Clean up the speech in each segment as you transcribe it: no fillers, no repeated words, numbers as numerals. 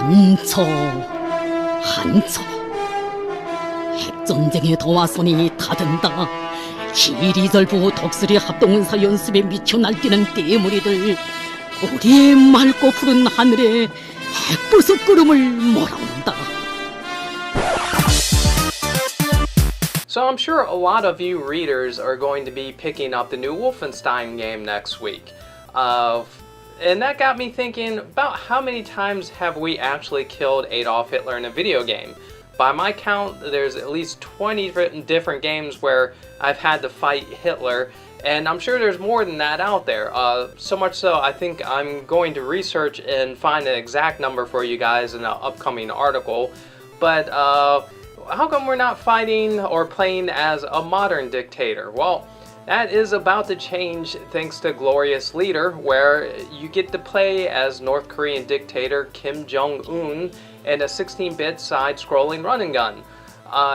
한처 한처 핵전쟁에 더와서니 다든다. 희리절부 덕스리 합동운사 연습에 미쳐 날뛰는 떼무리들 우리의 맑고 푸른 하늘에 핵불속 구름을 몰아온다. So I'm sure a lot of you readers are going to be picking up the new Wolfenstein game next week. And that got me thinking about how many times have we actually killed Adolf Hitler in a video game? By my count, there's at least 20 different games where I've had to fight Hitler, and I'm sure there's more than that out there. So much so, I think I'm going to research and find an exact number for you guys in an upcoming article. But how come we're not fighting or playing as a modern dictator? Well, that is about to change thanks to Glorious Leader, where you get to play as North Korean dictator Kim Jong-un in a 16-bit side-scrolling run-and-gun.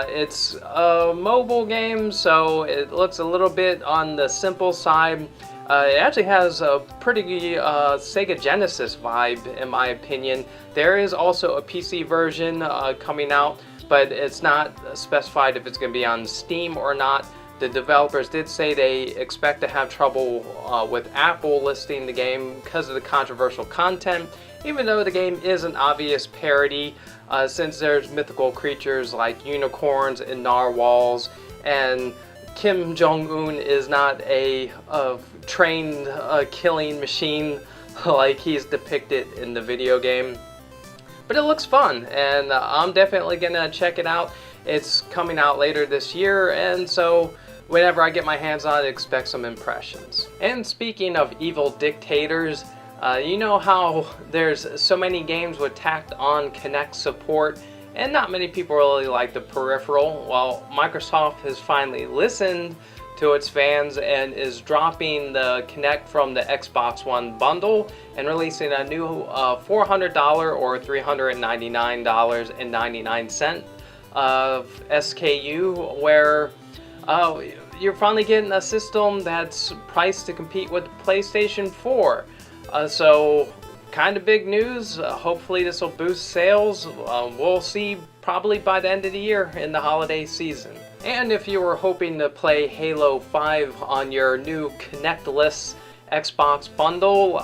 It's a mobile game, so it looks a little bit on the simple side. It actually has a pretty Sega Genesis vibe, in my opinion. There is also a PC version coming out, but it's not specified if it's going to be on Steam or not. The developers did say they expect to have trouble with Apple listing the game because of the controversial content, even though the game is an obvious parody, since there's mythical creatures like unicorns and narwhals, and Kim Jong-un is not a trained killing machine like he's depicted in the video game. But it looks fun, and I'm definitely gonna check it out. It's coming out later this year, and so whenever I get my hands on it, expect some impressions. And speaking of evil dictators, you know how there's so many games with tacked on Kinect support, and not many people really like the peripheral. Well, Microsoft has finally listened to its fans and is dropping the Kinect from the Xbox One bundle and releasing a new $400 or $399.99 SKU, where you're finally getting a system that's priced to compete with the PlayStation 4. So kind of big news. Hopefully this will boost sales. We'll see probably by the end of the year in the holiday season. And if you were hoping to play Halo 5 on your new Kinect-less Xbox bundle,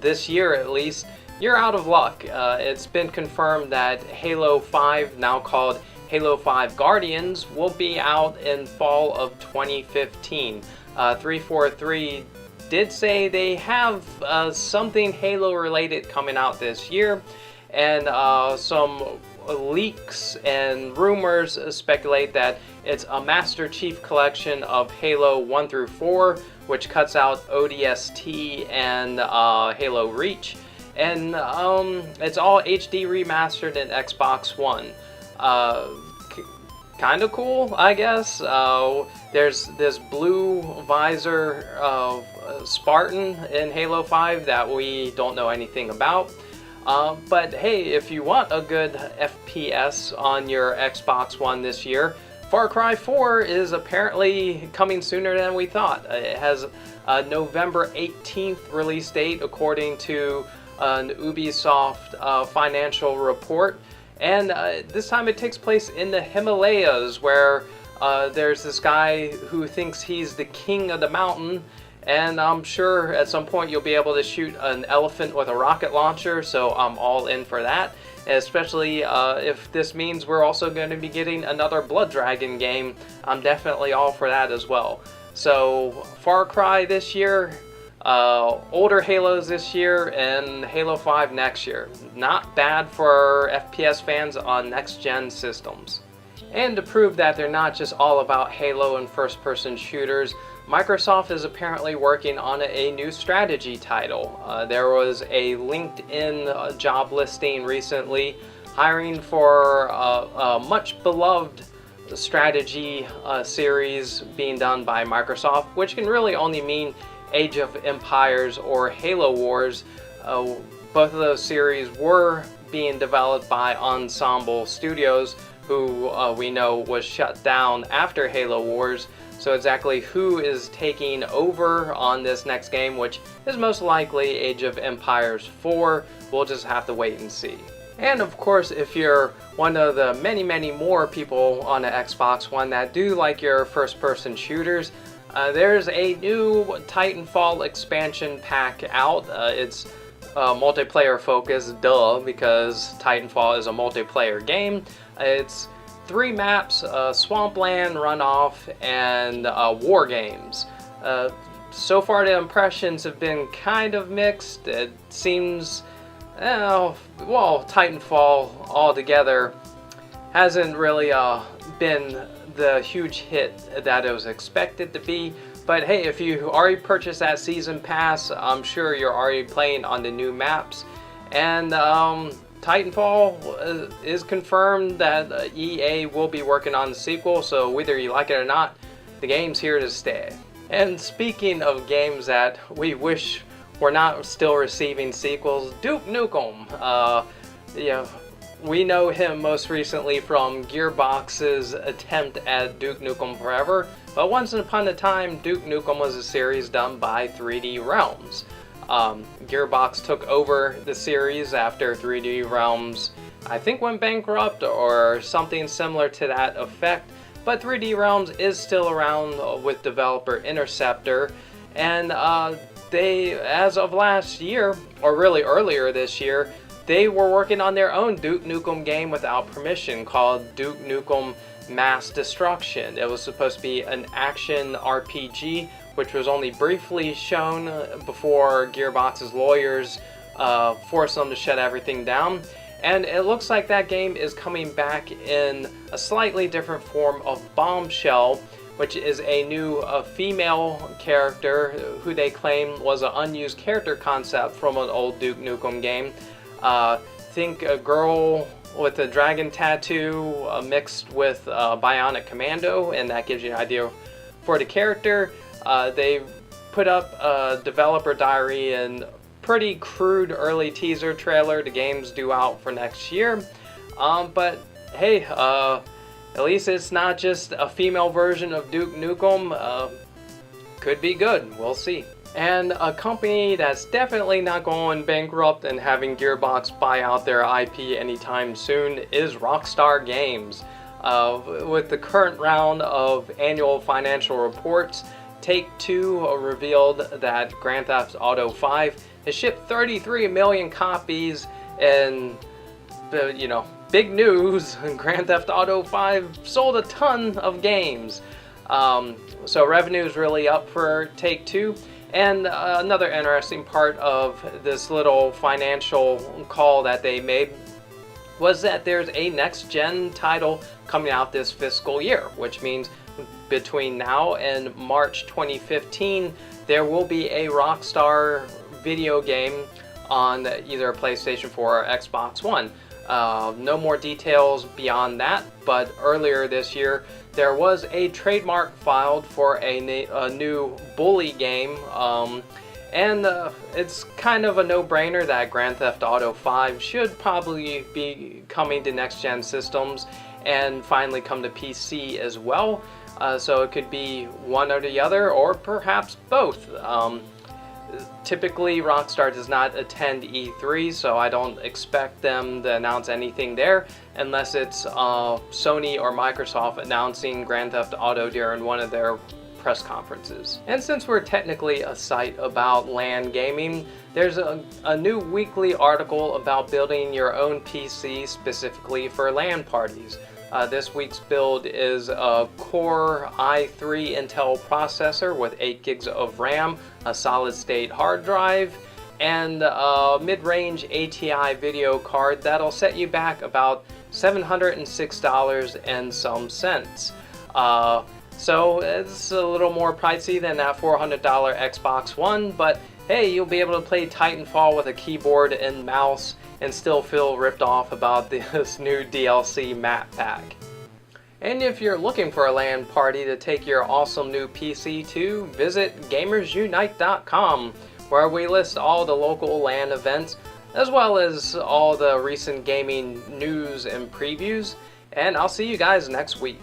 this year at least, you're out of luck. It's been confirmed that Halo 5, now called Halo 5 Guardians, will be out in fall of 2015. 343 did say they have something Halo related coming out this year, and some leaks and rumors speculate that it's a Master Chief collection of Halo 1 through 4, which cuts out ODST and Halo Reach, and it's all HD remastered in Xbox One. Kind of cool, I guess. There's this blue visor of Spartan in Halo 5 that we don't know anything about. But hey, if you want a good FPS on your Xbox One this year, Far Cry 4 is apparently coming sooner than we thought. It has a November 18th release date according to an Ubisoft financial report. And this time it takes place in the Himalayas, where there's this guy who thinks he's the king of the mountain, and I'm sure at some point you'll be able to shoot an elephant with a rocket launcher, so I'm all in for that, especially if this means we're also going to be getting another Blood Dragon game. I'm definitely all for that as well. So Far Cry this year, older Halos this year, and Halo 5 next year. Not bad for FPS fans on next-gen systems. And to prove that they're not just all about Halo and first-person shooters, Microsoft is apparently working on a new strategy title. There was a LinkedIn job listing recently hiring for a much beloved strategy series being done by Microsoft, which can really only mean Age of Empires or Halo Wars. Both of those series were being developed by Ensemble Studios, who we know was shut down after Halo Wars. So exactly who is taking over on this next game, which is most likely Age of Empires 4, we'll just have to wait and see. And of course, if you're one of the many more people on the Xbox One that do like your first-person shooters, there's a new Titanfall expansion pack out. It's multiplayer focused, duh, because Titanfall is a multiplayer game. It's 3 maps, Swampland, Runoff, and War Games. So far the impressions have been kind of mixed. It seems, well, Titanfall altogether hasn't really been the huge hit that it was expected to be. But hey, if you already purchased that season pass, I'm sure you're already playing on the new maps. And Titanfall is confirmed that EA will be working on the sequel, so whether you like it or not, the game's here to stay. And speaking of games that we wish were not still receiving sequels, Duke Nukem. We know him most recently from Gearbox's attempt at Duke Nukem Forever, but once upon a time, Duke Nukem was a series done by 3D Realms. Gearbox took over the series after 3D Realms, I think, went bankrupt or something similar to that effect. But 3D Realms is still around with developer Interceptor, and they, as of last year, or really earlier this year, they were working on their own Duke Nukem game without permission called Duke Nukem Mass Destruction. It was supposed to be an action RPG, which was only briefly shown before Gearbox's lawyers forced them to shut everything down. And it looks like that game is coming back in a slightly different form of Bombshell, which is a new female character who they claim was an unused character concept from an old Duke Nukem game. Think a girl with a dragon tattoo mixed with Bionic Commando, and that gives you an idea for the character. They put up a developer diary and pretty crude early teaser trailer. The game's due out for next year. But hey, at least it's not just a female version of Duke Nukem. Could be good. We'll see. And a company that's definitely not going bankrupt and having Gearbox buy out their IP anytime soon is Rockstar Games. With the current round of annual financial reports, Take-Two revealed that Grand Theft Auto 5 has shipped 33 million copies, and big news, Grand Theft Auto 5 sold a ton of games. So revenue is really up for Take-Two. And another interesting part of this little financial call that they made was that there's a next-gen title coming out this fiscal year, which means between now and March 2015, there will be a Rockstar video game on either PlayStation 4 or Xbox One. No more details beyond that, but earlier this year, there was a trademark filed for a new Bully game, and it's kind of a no-brainer that Grand Theft Auto 5 should probably be coming to next-gen systems and finally come to PC as well. So it could be one or the other, or perhaps both. Typically, Rockstar does not attend E3, so I don't expect them to announce anything there unless it's Sony or Microsoft announcing Grand Theft Auto during one of their press conferences. And since we're technically a site about LAN gaming, there's a new weekly article about building your own PC specifically for LAN parties. This week's build is a Core i3 Intel processor with 8 gigs of RAM, a solid-state hard drive, and a mid-range ATI video card that'll set you back about $706 and some cents. So it's a little more pricey than that $400 Xbox One, but hey, you'll be able to play Titanfall with a keyboard and mouse and still feel ripped off about this new DLC map pack. And if you're looking for a LAN party to take your awesome new PC to, visit gamersunite.com, where we list all the local LAN events, as well as all the recent gaming news and previews. And I'll see you guys next week.